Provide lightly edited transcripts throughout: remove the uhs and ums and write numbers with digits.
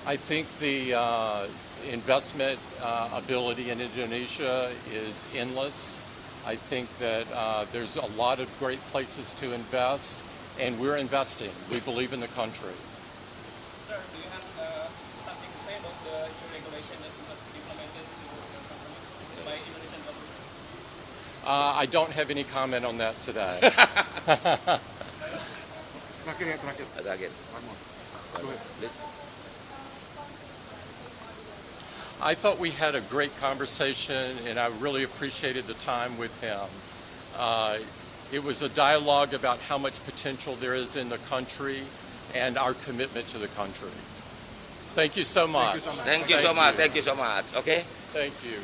I think the investment ability in Indonesia is endless. I think that there's a lot of great places to invest, and we're investing. We believe in the country. Sir, do you have something to say about the new regulation that was implemented to your company by Indonesian government? I don't have any comment on that today. Terakhir. Please. I thought we had a great conversation, and I really appreciated the time with him. It was a dialogue about how much potential there is in the country and our commitment to the country. Thank you so much. Thank you so much. Thank you so much. Okay. Thank you.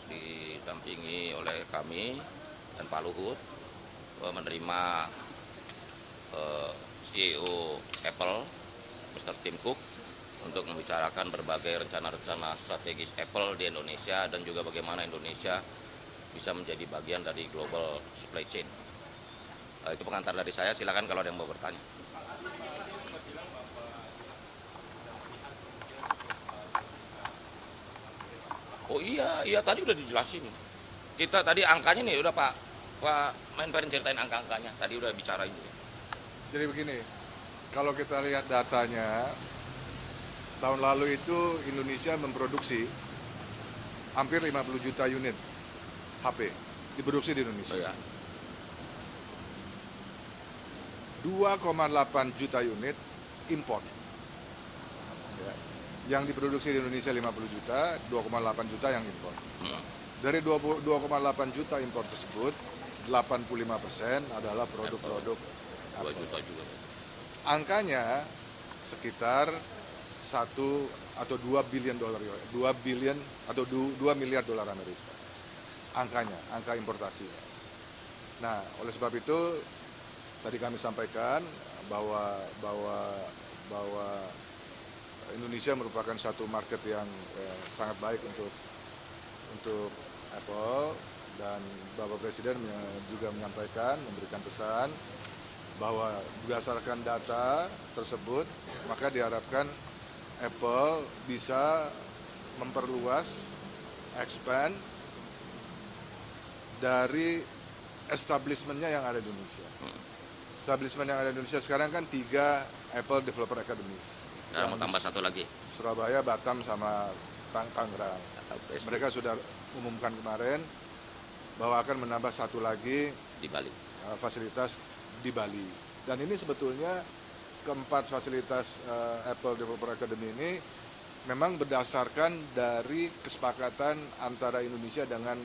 Didampingi oleh kami dan Pak Luhut menerima CEO Apple, Mr. Tim Cook, untuk membicarakan berbagai rencana-rencana strategis Apple di Indonesia dan juga bagaimana Indonesia bisa menjadi bagian dari global supply chain. Itu pengantar dari saya, silakan kalau ada yang mau bertanya. Oh iya tadi udah dijelasin. Kita tadi angkanya nih udah Pak Menperin ceritain angka-angkanya. Tadi udah bicarain. Jadi begini, kalau kita lihat datanya, tahun lalu itu Indonesia memproduksi hampir 50 juta unit HP diproduksi di Indonesia. Oh, ya. 2,8 juta unit import. Ya. Yang diproduksi di Indonesia 50 juta, 2,8 juta yang import. Dari 2,8 juta import tersebut, 85% adalah produk-produk Apple. 2 juta juga. Angkanya sekitar 1 atau 2 billion dolar, 2 billion atau 2 miliar dolar Amerika. Angkanya, angka importasinya. Nah, oleh sebab itu tadi kami sampaikan bahwa Indonesia merupakan satu market yang sangat baik untuk Apple, dan Bapak Presiden juga menyampaikan, memberikan pesan bahwa berdasarkan data tersebut maka diharapkan Apple bisa memperluas, expand dari establishment-nya yang ada di Indonesia. Establishment yang ada di Indonesia sekarang kan 3 Apple Developer Academies. Nah, mau tambah satu lagi. Surabaya, Batam, sama Tangerang. Mereka sudah umumkan kemarin bahwa akan menambah satu lagi di Bali. Fasilitas di Bali. Dan ini sebetulnya keempat fasilitas Apple Developer Academy ini memang berdasarkan dari kesepakatan antara Indonesia dengan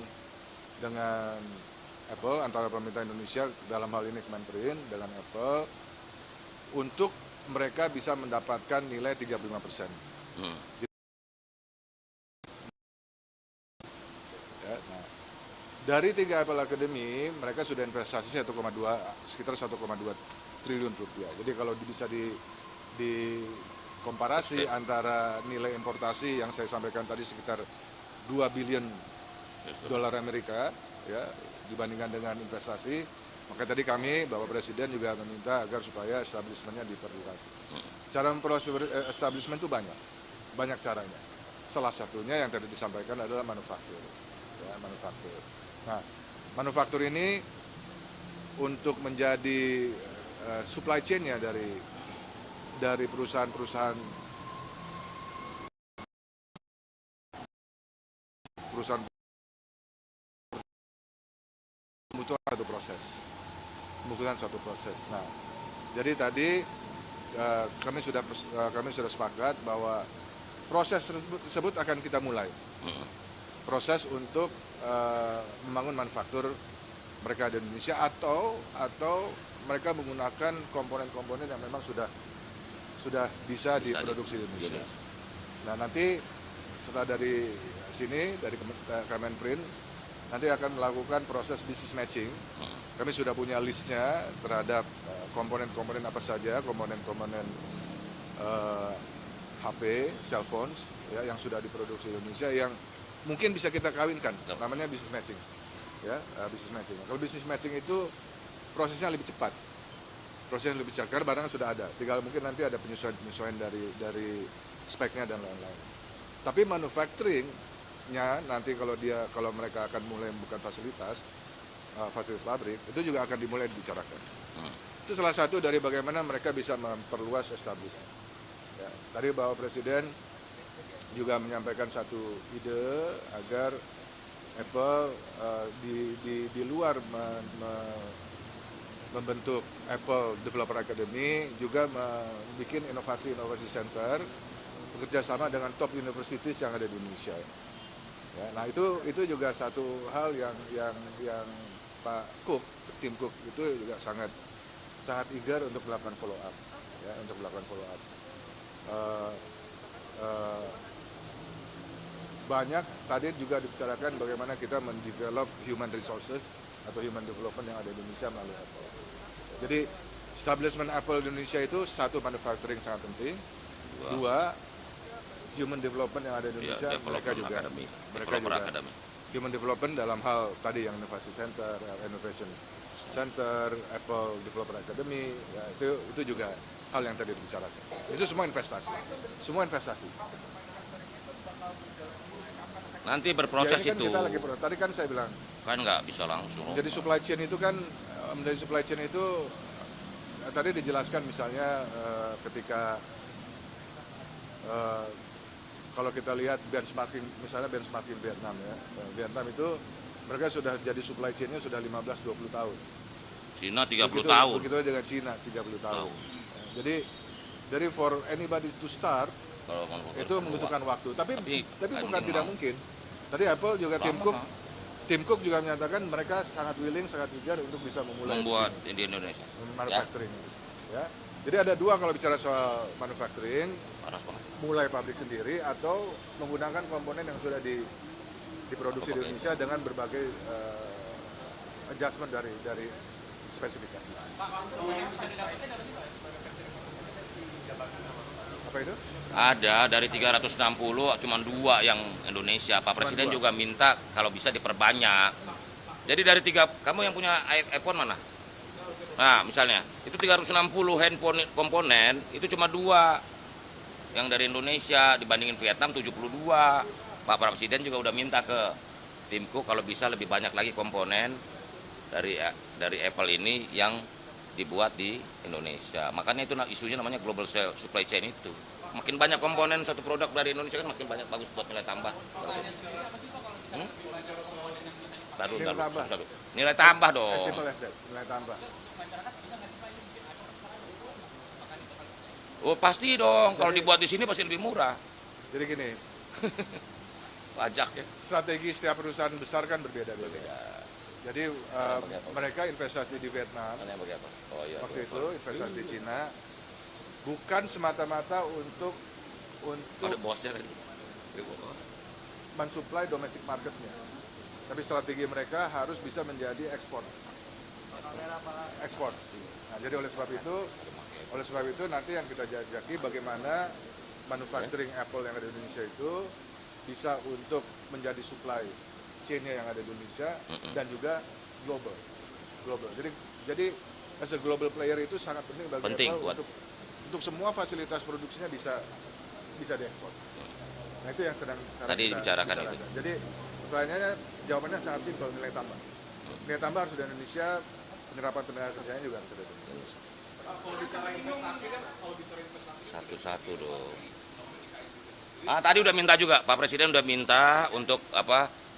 Apple, antara pemerintah Indonesia dalam hal ini Kemenperin dengan Apple, untuk mereka bisa mendapatkan nilai 35%. Ya, nah, dari 3 Apple Academy, mereka sudah investasi sekitar 1,2 triliun rupiah. Jadi kalau bisa dikomparasi antara nilai importasi yang saya sampaikan tadi sekitar 2 billion dolar Amerika, ya, dibandingkan dengan investasi, maka tadi kami, Bapak Presiden juga meminta agar supaya establishment-nya diperluas. Cara memperluas establishment itu banyak caranya. Salah satunya yang tadi disampaikan adalah manufaktur. Ya, manufaktur. Nah, manufaktur ini untuk menjadi supply chain-nya dari perusahaan membutuhkan satu proses. Nah, jadi tadi kami sudah sepakat bahwa proses tersebut akan kita mulai. Proses untuk membangun manufaktur mereka di Indonesia atau mereka menggunakan komponen-komponen yang memang sudah bisa diproduksi di Indonesia. Nah, nanti setelah dari sini, dari Kemenprint, nanti akan melakukan proses business matching. Kami sudah punya listnya terhadap komponen-komponen apa saja, komponen-komponen HP, cell phones, ya, yang sudah diproduksi di Indonesia yang mungkin bisa kita kawinkan, namanya business matching. Ya, business matching. Kalau business matching itu prosesnya lebih cepat. Prosesnya lebih cepat karena barang sudah ada. Tinggal mungkin nanti ada penyesuaian dari speknya dan lain-lain. Tapi manufacturing-nya nanti kalau mereka akan mulai membuka fasilitas pabrik, itu juga akan dimulai dibicarakan. Itu salah satu dari bagaimana mereka bisa memperluas establishment. Ya, tadi Bapak Presiden juga menyampaikan satu ide agar Apple di luar membentuk Apple Developer Academy juga membuat inovasi center bekerja sama dengan top universities yang ada di Indonesia. Ya, nah itu juga satu hal yang Pak Cook, tim Cook itu juga sangat eager untuk melakukan follow up, ya, untuk melakukan follow up. Banyak tadi juga dibicarakan bagaimana kita mendevelop human resources atau human development yang ada di Indonesia melalui Apple. Jadi establishment Apple di Indonesia itu satu, manufacturing sangat penting, dua human development yang ada di Indonesia, mereka juga human development dalam hal tadi yang innovation center, Apple Developer Academy, ya, itu juga hal yang tadi dibicarakan. Itu semua investasi. Nanti berproses ya, ini kan itu. Kita lagi, tadi kan saya bilang Kan nggak bisa langsung. jadi supply chain itu kan, menjadi supply chain itu tadi dijelaskan misalnya ketika kalau kita lihat benchmarking, misalnya benchmarking Vietnam, ya, Vietnam itu mereka sudah jadi supply chain-nya sudah 15-20 tahun. Cina 30 tahun. Begitu dengan Cina 30 tahun. Jadi for anybody to start itu membutuhkan waktu. Tapi bukan tidak mungkin. Tadi Apple juga Tim Cook juga menyatakan mereka sangat willing, sangat eager untuk bisa membuat di Indonesia. Manufacturing. Ya. Jadi ada dua kalau bicara soal manufacturing, mulai pabrik sendiri atau menggunakan komponen yang sudah diproduksi di Indonesia dengan berbagai adjustment dari spesifikasi. Apa itu? Ada dari 360 cuma 2 yang Indonesia. Pak Presiden juga minta kalau bisa diperbanyak. Jadi dari 3, kamu yang punya iPhone mana? Nah, misalnya, itu 360 handphone komponen, itu cuma 2 yang dari Indonesia dibandingin Vietnam 72. Pak Presiden juga udah minta ke Tim Cook kalau bisa lebih banyak lagi komponen dari Apple ini yang dibuat di Indonesia. Makanya itu isunya namanya global supply chain itu. Makin banyak komponen satu produk dari Indonesia kan makin banyak, bagus buat nilai tambah. Nilai tambah dong. Nilai tambah. Oh pasti dong, kalau dibuat di sini pasti lebih murah. Jadi gini, pajak ya. Strategi setiap perusahaan besar kan berbeda-beda. Jadi mereka investasi di Vietnam, waktu itu investasi di Cina, bukan semata-mata untuk mensuplai domestic marketnya, tapi strategi mereka harus bisa menjadi ekspor. Nah, jadi oleh sebab itu nanti yang kita jajaki bagaimana manufacturing Apple yang ada di Indonesia itu bisa untuk menjadi supply chain-nya yang ada di Indonesia dan juga global. Jadi as a global player itu sangat penting bagi Apple untuk semua fasilitas produksinya bisa diekspor. Nah itu yang sedang sekarang tadi dibicarakan itu. Jadi pertanyaannya, jawabannya sangat simpel, nilai tambah. Nilai tambah harus di Indonesia, penyerapan tenaga kerjanya juga harus ada di Indonesia. Kalau bicara investasi kan, Satu-satu dong. Tadi udah minta juga, Pak Presiden udah minta untuk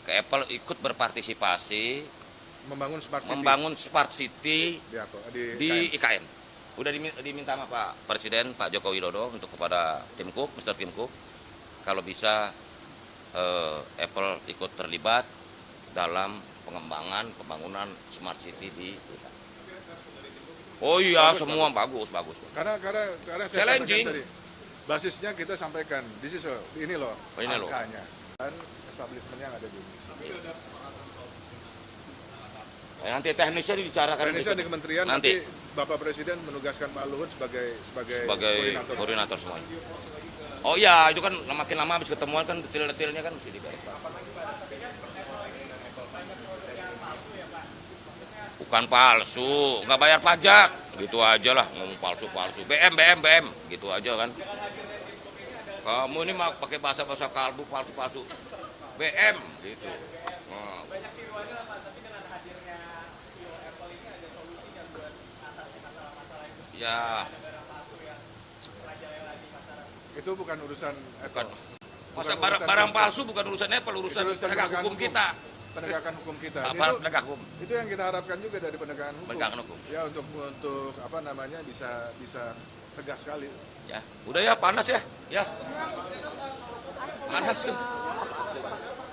ke Apple ikut berpartisipasi membangun smart city di IKN. Udah diminta sama Pak Presiden, Pak Joko Widodo untuk kepada Tim Cook, Mr. Tim Cook, kalau bisa Apple ikut terlibat dalam pembangunan smart city di perusahaan. Oh iya, semua bagus. Karena saya Challenging. tadi, Basisnya kita sampaikan, ini loh ini loh. angkanya. Dan establishment-nya yang ada di Indonesia. Nanti teknisnya dibicarakan. Teknisnya di kementerian, nanti Bapak Presiden menugaskan Pak Luhut sebagai koordinator. koordinator semuanya. Oh iya, itu kan makin lama habis ketemuan kan detail-detailnya kan mesti diberes. Bukan palsu, nggak bayar pajak, gitu aja lah ngomong palsu. BM, gitu aja kan. Kamu ini mah pakai bahasa kalbu palsu. BM, gitu. Nah. Ya. Itu bukan urusan Apple. Masa barang palsu bukan urusan Apple, urusan penegak hukum kita. Penegakan hukum kita. Penegak hukum. Itu yang kita harapkan juga dari penegakan hukum. Penegakan hukum. Ya untuk apa namanya bisa tegas sekali. Ya, udah ya panas ya. Ya. Panas.